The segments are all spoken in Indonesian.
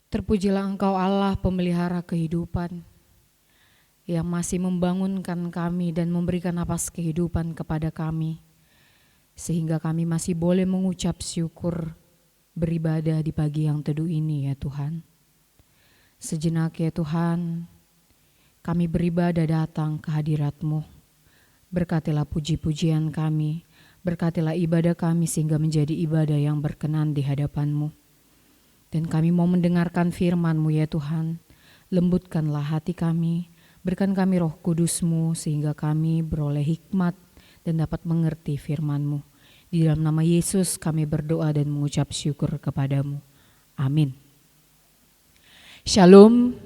Terpujilah Engkau Allah pemelihara kehidupan, yang masih membangunkan kami dan memberikan napas kehidupan kepada kami, sehingga kami masih boleh mengucap syukur beribadah di pagi yang teduh ini ya Tuhan. Sejenak ya Tuhan, kami beribadah datang ke hadirat-Mu. Berkatilah puji-pujian kami, berkatilah ibadah kami sehingga menjadi ibadah yang berkenan di hadapan-Mu. Dan kami mau mendengarkan firman-Mu ya Tuhan. Lembutkanlah hati kami, berikan kami roh kudus-Mu sehingga kami beroleh hikmat dan dapat mengerti firman-Mu. Di dalam nama Yesus kami berdoa dan mengucap syukur kepadamu. Amin. Shalom.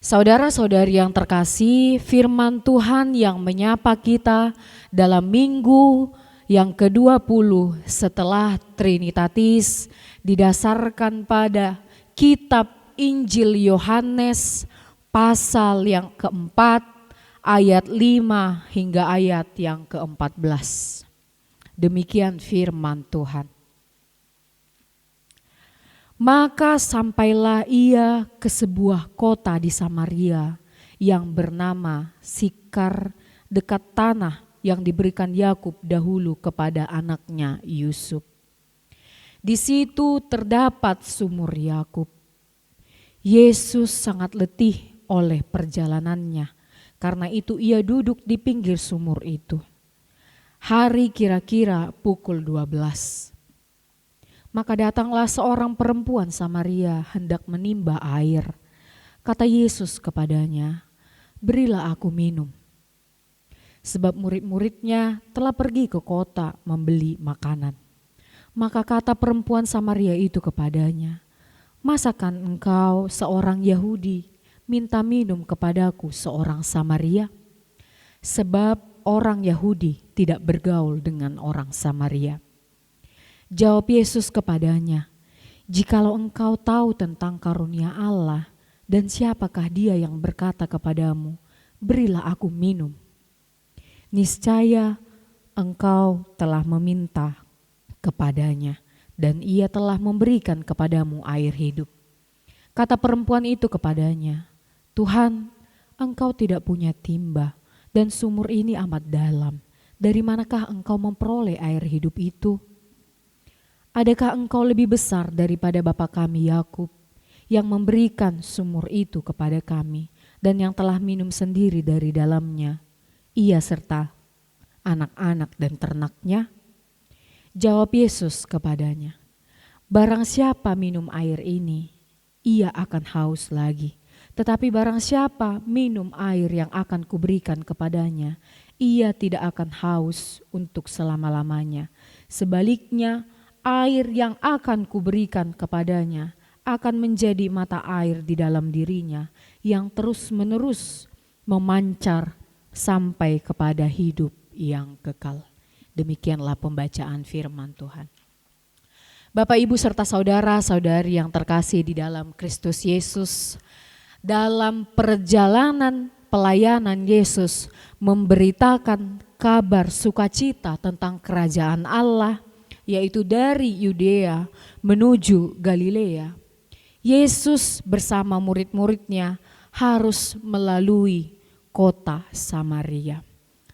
Saudara-saudari yang terkasih, firman Tuhan yang menyapa kita dalam minggu yang ke-20 setelah Trinitatis didasarkan pada kitab Injil Yohanes pasal yang keempat ayat 5 hingga ayat yang ke-14. Demikian firman Tuhan. Maka sampailah ia ke sebuah kota di Samaria yang bernama Sikar, dekat tanah yang diberikan Yakub dahulu kepada anaknya Yusuf. Di situ terdapat sumur Yakub. Yesus sangat letih oleh perjalanannya, karena itu ia duduk di pinggir sumur itu. Hari kira-kira pukul 12. Maka datanglah seorang perempuan Samaria hendak menimba air. Kata Yesus kepadanya, "Berilah aku minum." Sebab murid-muridnya telah pergi ke kota membeli makanan. Maka kata perempuan Samaria itu kepadanya, "Masakan engkau seorang Yahudi minta minum kepadaku seorang Samaria?" Sebab orang Yahudi tidak bergaul dengan orang Samaria. Jawab Yesus kepadanya, "Jikalau engkau tahu tentang karunia Allah dan siapakah dia yang berkata kepadamu, 'Berilah aku minum,' niscaya engkau telah meminta kepadanya dan ia telah memberikan kepadamu air hidup." Kata perempuan itu kepadanya, "Tuhan, engkau tidak punya timba dan sumur ini amat dalam. Dari manakah engkau memperoleh air hidup itu? Adakah engkau lebih besar daripada bapa kami Yakub yang memberikan sumur itu kepada kami dan yang telah minum sendiri dari dalamnya, ia serta anak-anak dan ternaknya?" Jawab Yesus kepadanya, "Barang siapa minum air ini, ia akan haus lagi. Tetapi barang siapa minum air yang akan kuberikan kepadanya, ia tidak akan haus untuk selama-lamanya. Sebaliknya, air yang akan kuberikan kepadanya akan menjadi mata air di dalam dirinya yang terus-menerus memancar sampai kepada hidup yang kekal." Demikianlah pembacaan firman Tuhan. Bapak, Ibu serta saudara-saudari yang terkasih di dalam Kristus Yesus, dalam perjalanan pelayanan Yesus memberitakan kabar sukacita tentang kerajaan Allah, yaitu dari Yudea menuju Galilea. Yesus bersama murid-muridnya harus melalui kota Samaria.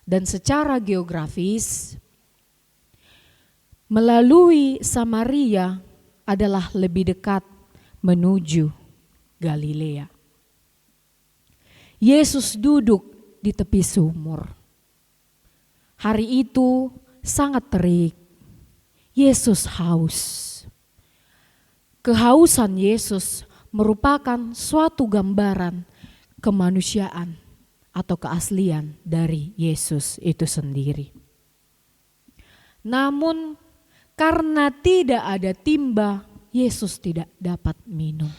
Dan secara geografis, melalui Samaria adalah lebih dekat menuju Galilea. Yesus duduk di tepi sumur. Hari itu sangat terik. Yesus haus. Kehausan Yesus merupakan suatu gambaran kemanusiaan atau keaslian dari Yesus itu sendiri. Namun karena tidak ada timba, Yesus tidak dapat minum.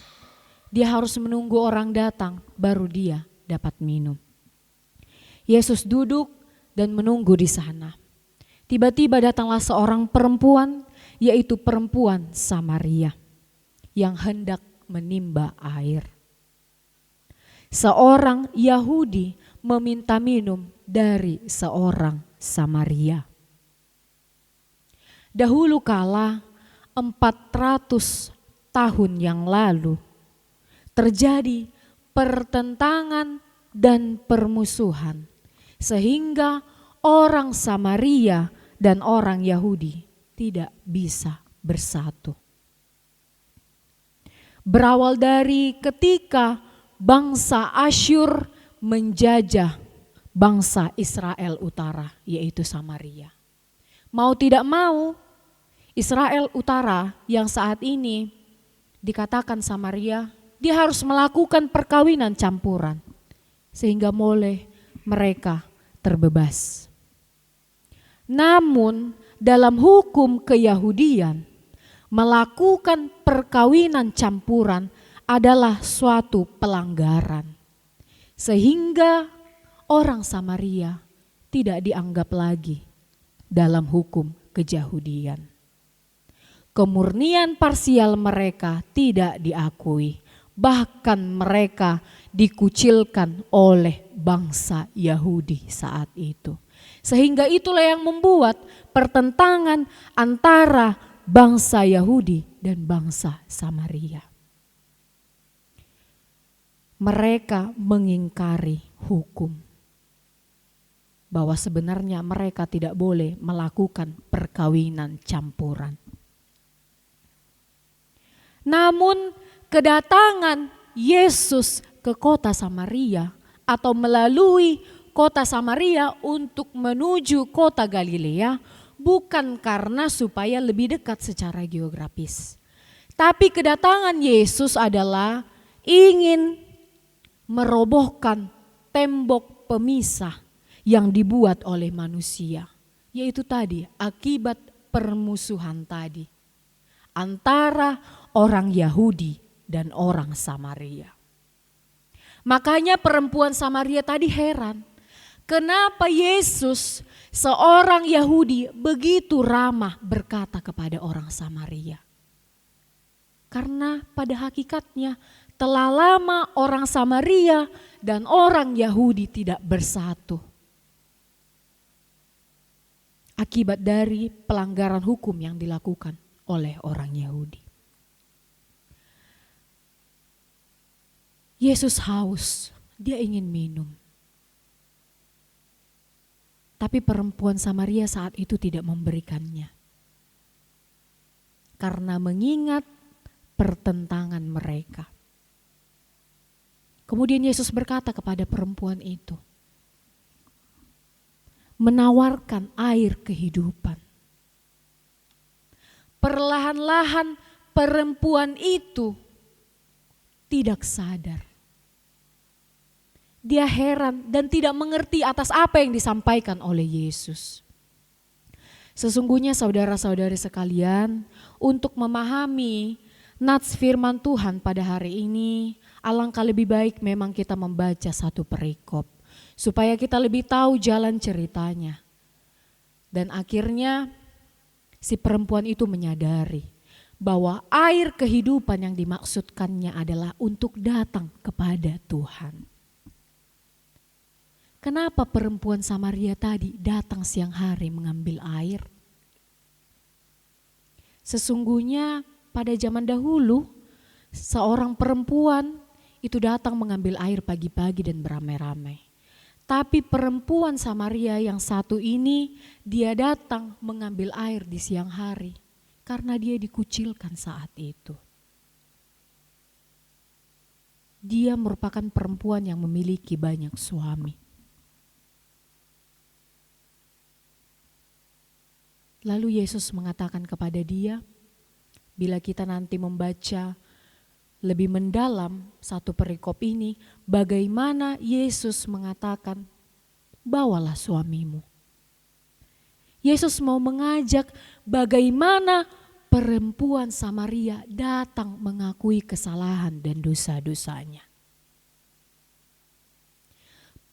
Dia harus menunggu orang datang, baru dia dapat minum. Yesus duduk dan menunggu di sana. Tiba-tiba datanglah seorang perempuan, yaitu perempuan Samaria, yang hendak menimba air. Seorang Yahudi meminta minum dari seorang Samaria. Dahulu kala 400 tahun yang lalu terjadi pertentangan dan permusuhan sehingga orang Samaria dan orang Yahudi tidak bisa bersatu. Berawal dari ketika bangsa Asyur menjajah bangsa Israel Utara, yaitu Samaria. Mau tidak mau, Israel Utara yang saat ini dikatakan Samaria, dia harus melakukan perkawinan campuran sehingga boleh mereka terbebas. Namun dalam hukum keyahudian, melakukan perkawinan campuran adalah suatu pelanggaran. Sehingga orang Samaria tidak dianggap lagi dalam hukum keyahudian. Kemurnian parsial mereka tidak diakui, bahkan mereka dikucilkan oleh bangsa Yahudi saat itu. Sehingga itulah yang membuat pertentangan antara bangsa Yahudi dan bangsa Samaria. Mereka mengingkari hukum, bahwa sebenarnya mereka tidak boleh melakukan perkawinan campuran. Namun kedatangan Yesus ke kota Samaria atau melalui kota Samaria untuk menuju kota Galilea bukan karena supaya lebih dekat secara geografis. Tapi kedatangan Yesus adalah ingin merobohkan tembok pemisah yang dibuat oleh manusia. Yaitu tadi akibat permusuhan tadi antara orang Yahudi dan orang Samaria. Makanya perempuan Samaria tadi heran, kenapa Yesus seorang Yahudi begitu ramah berkata kepada orang Samaria. Karena pada hakikatnya telah lama orang Samaria dan orang Yahudi tidak bersatu. Akibat dari pelanggaran hukum yang dilakukan oleh orang Yahudi. Yesus haus, dia ingin minum. Tapi perempuan Samaria saat itu tidak memberikannya. Karena mengingat pertentangan mereka. Kemudian Yesus berkata kepada perempuan itu, menawarkan air kehidupan. Perlahan-lahan perempuan itu tidak sadar. Dia heran dan tidak mengerti atas apa yang disampaikan oleh Yesus. Sesungguhnya saudara-saudari sekalian, untuk memahami nats firman Tuhan pada hari ini, alangkah lebih baik memang kita membaca satu perikop, supaya kita lebih tahu jalan ceritanya. Dan akhirnya si perempuan itu menyadari bahwa air kehidupan yang dimaksudkannya adalah untuk datang kepada Tuhan. Kenapa perempuan Samaria tadi datang siang hari mengambil air? Sesungguhnya pada zaman dahulu seorang perempuan itu datang mengambil air pagi-pagi dan beramai-ramai. Tapi perempuan Samaria yang satu ini dia datang mengambil air di siang hari karena dia dikucilkan saat itu. Dia merupakan perempuan yang memiliki banyak suami. Lalu Yesus mengatakan kepada dia, bila kita nanti membaca lebih mendalam satu perikop ini, bagaimana Yesus mengatakan, bawalah suamimu. Yesus mau mengajak bagaimana perempuan Samaria datang mengakui kesalahan dan dosa-dosanya.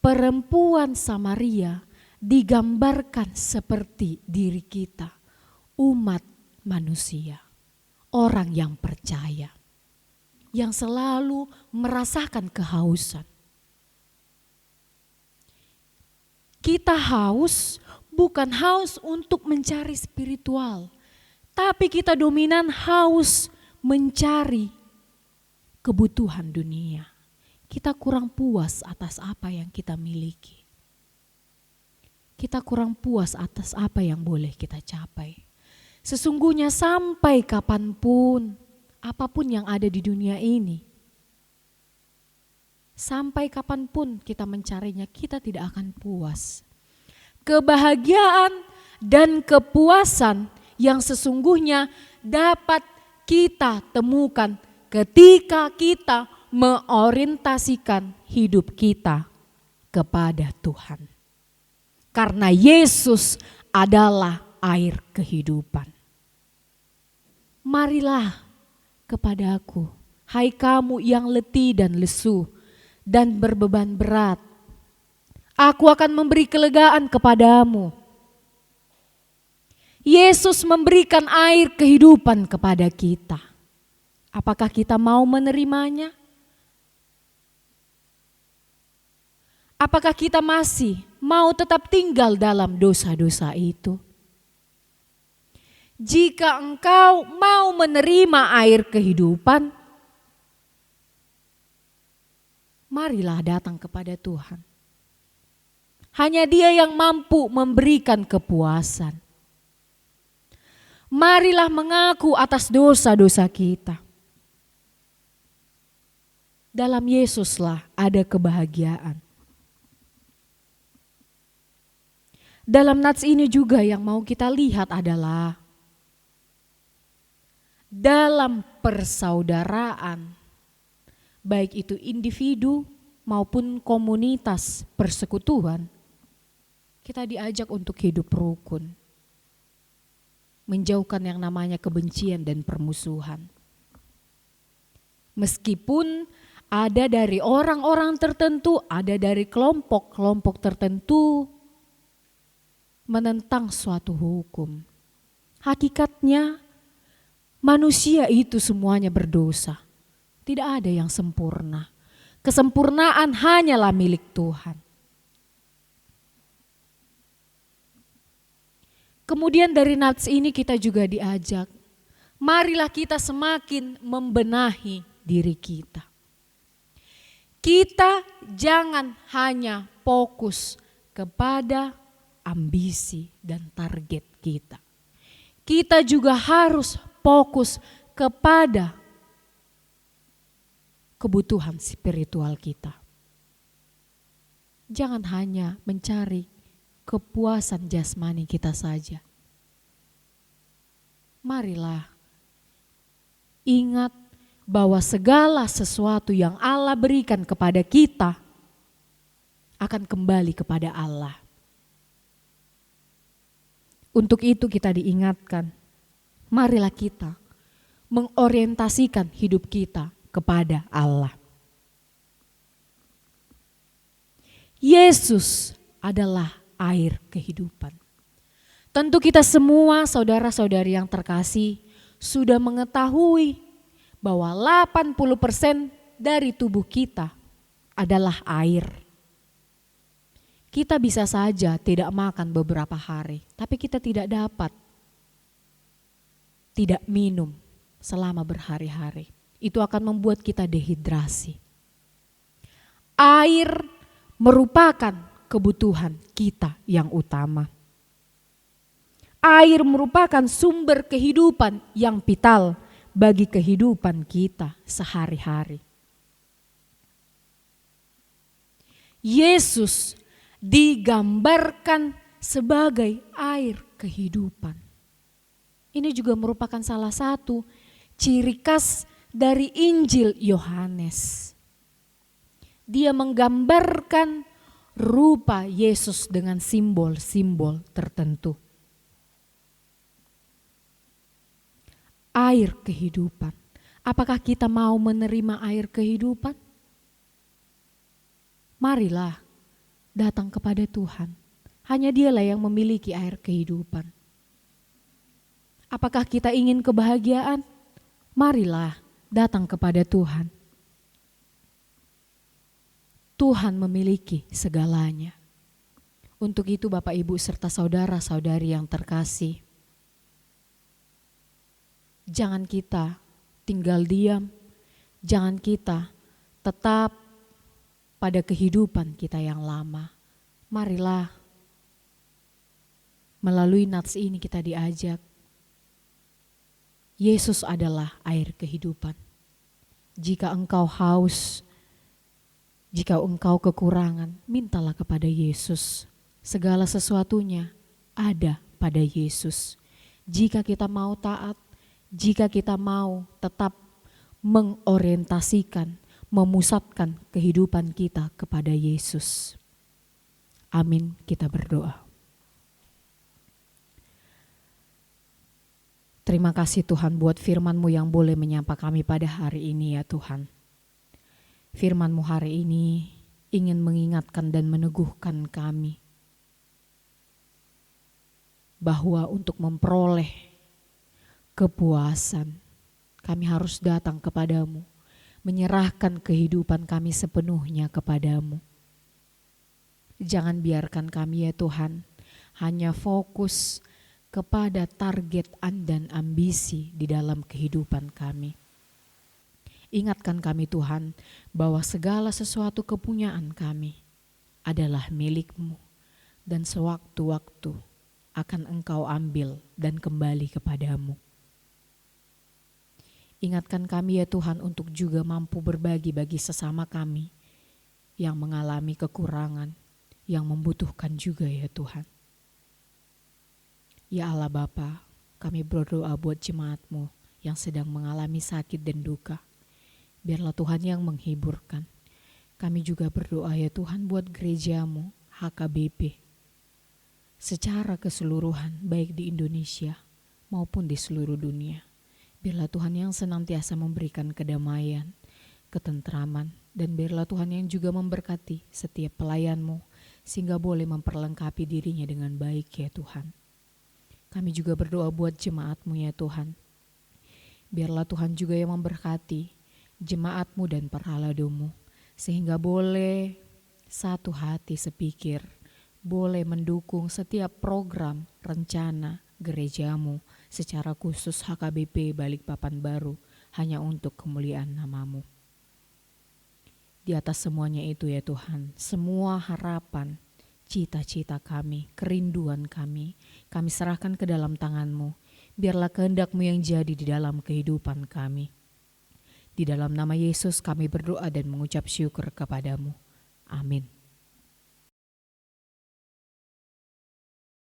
Perempuan Samaria digambarkan seperti diri kita, umat manusia, orang yang percaya, yang selalu merasakan kehausan. Kita haus bukan haus untuk mencari spiritual, tapi kita dominan haus mencari kebutuhan dunia, kita kurang puas atas apa yang kita miliki. Kita kurang puas atas apa yang boleh kita capai. Sesungguhnya sampai kapanpun, apapun yang ada di dunia ini, sampai kapanpun kita mencarinya, kita tidak akan puas. Kebahagiaan dan kepuasan yang sesungguhnya dapat kita temukan ketika kita mengorientasikan hidup kita kepada Tuhan. Karena Yesus adalah air kehidupan. Marilah kepadaku, hai kamu yang letih dan lesu dan berbeban berat. Aku akan memberi kelegaan kepadamu. Yesus memberikan air kehidupan kepada kita. Apakah kita mau menerimanya? Apakah kita masih mau tetap tinggal dalam dosa-dosa itu? Jika engkau mau menerima air kehidupan, marilah datang kepada Tuhan. Hanya Dia yang mampu memberikan kepuasan. Marilah mengaku atas dosa-dosa kita. Dalam Yesuslah ada kebahagiaan. Dalam nats ini juga yang mau kita lihat adalah dalam persaudaraan, baik itu individu maupun komunitas persekutuan, kita diajak untuk hidup rukun, menjauhkan yang namanya kebencian dan permusuhan. Meskipun ada dari orang-orang tertentu, ada dari kelompok-kelompok tertentu menentang suatu hukum. Hakikatnya manusia itu semuanya berdosa. Tidak ada yang sempurna. Kesempurnaan hanyalah milik Tuhan. Kemudian dari nats ini kita juga diajak, marilah kita semakin membenahi diri kita. Kita jangan hanya fokus kepada ambisi dan target kita. Kita juga harus fokus kepada kebutuhan spiritual kita. Jangan hanya mencari kepuasan jasmani kita saja. Marilah ingat bahwa segala sesuatu yang Allah berikan kepada kita akan kembali kepada Allah. Untuk itu kita diingatkan, marilah kita mengorientasikan hidup kita kepada Allah. Yesus adalah air kehidupan. Tentu kita semua saudara-saudari yang terkasih sudah mengetahui bahwa 80% dari tubuh kita adalah air. Kita bisa saja tidak makan beberapa hari, tapi kita tidak dapat tidak minum selama berhari-hari. Itu akan membuat kita dehidrasi. Air merupakan kebutuhan kita yang utama. Air merupakan sumber kehidupan yang vital bagi kehidupan kita sehari-hari. Yesus digambarkan sebagai air kehidupan. Ini juga merupakan salah satu ciri khas dari Injil Yohanes. Dia menggambarkan rupa Yesus dengan simbol-simbol tertentu. Air kehidupan. Apakah kita mau menerima air kehidupan? Marilah datang kepada Tuhan. Hanya Dialah yang memiliki air kehidupan. Apakah kita ingin kebahagiaan? Marilah datang kepada Tuhan. Tuhan memiliki segalanya. Untuk itu Bapak Ibu serta saudara-saudari yang terkasih, jangan kita tinggal diam. Jangan kita tetap pada kehidupan kita yang lama. Marilah melalui nats ini kita diajak. Yesus adalah air kehidupan. Jika engkau haus, jika engkau kekurangan, mintalah kepada Yesus. Segala sesuatunya ada pada Yesus. Jika kita mau taat, jika kita mau tetap mengorientasikan, memusatkan kehidupan kita kepada Yesus. Amin, kita berdoa. Terima kasih Tuhan buat firman-Mu yang boleh menyapa kami pada hari ini ya Tuhan. Firman-Mu hari ini ingin mengingatkan dan meneguhkan kami bahwa untuk memperoleh kepuasan, kami harus datang kepadamu, menyerahkan kehidupan kami sepenuhnya kepadamu. Jangan biarkan kami ya Tuhan hanya fokus kepada target dan ambisi di dalam kehidupan kami. Ingatkan kami Tuhan bahwa segala sesuatu kepunyaan kami adalah milik-Mu dan sewaktu-waktu akan Engkau ambil dan kembali kepadamu. Ingatkan kami ya Tuhan untuk juga mampu berbagi bagi sesama kami yang mengalami kekurangan, yang membutuhkan juga ya Tuhan. Ya Allah Bapa, kami berdoa buat jemaat-Mu yang sedang mengalami sakit dan duka. Biarlah Tuhan yang menghiburkan. Kami juga berdoa ya Tuhan buat gereja-Mu, HKBP. Secara keseluruhan baik di Indonesia maupun di seluruh dunia. Biarlah Tuhan yang senantiasa memberikan kedamaian, ketentraman, dan biarlah Tuhan yang juga memberkati setiap pelayan-Mu sehingga boleh memperlengkapi dirinya dengan baik ya Tuhan. Kami juga berdoa buat jemaat-Mu ya Tuhan. Biarlah Tuhan juga yang memberkati jemaat-Mu dan perhalado-Mu sehingga boleh satu hati sepikir, boleh mendukung setiap program, rencana gereja-Mu, secara khusus HKBP Balikpapan Baru, hanya untuk kemuliaan nama-Mu. Di atas semuanya itu ya Tuhan, semua harapan, cita-cita kami, kerinduan kami serahkan ke dalam tangan-Mu. Biarlah kehendak-Mu yang jadi di dalam kehidupan kami. Di dalam nama Yesus kami berdoa dan mengucap syukur kepada-Mu. Amin.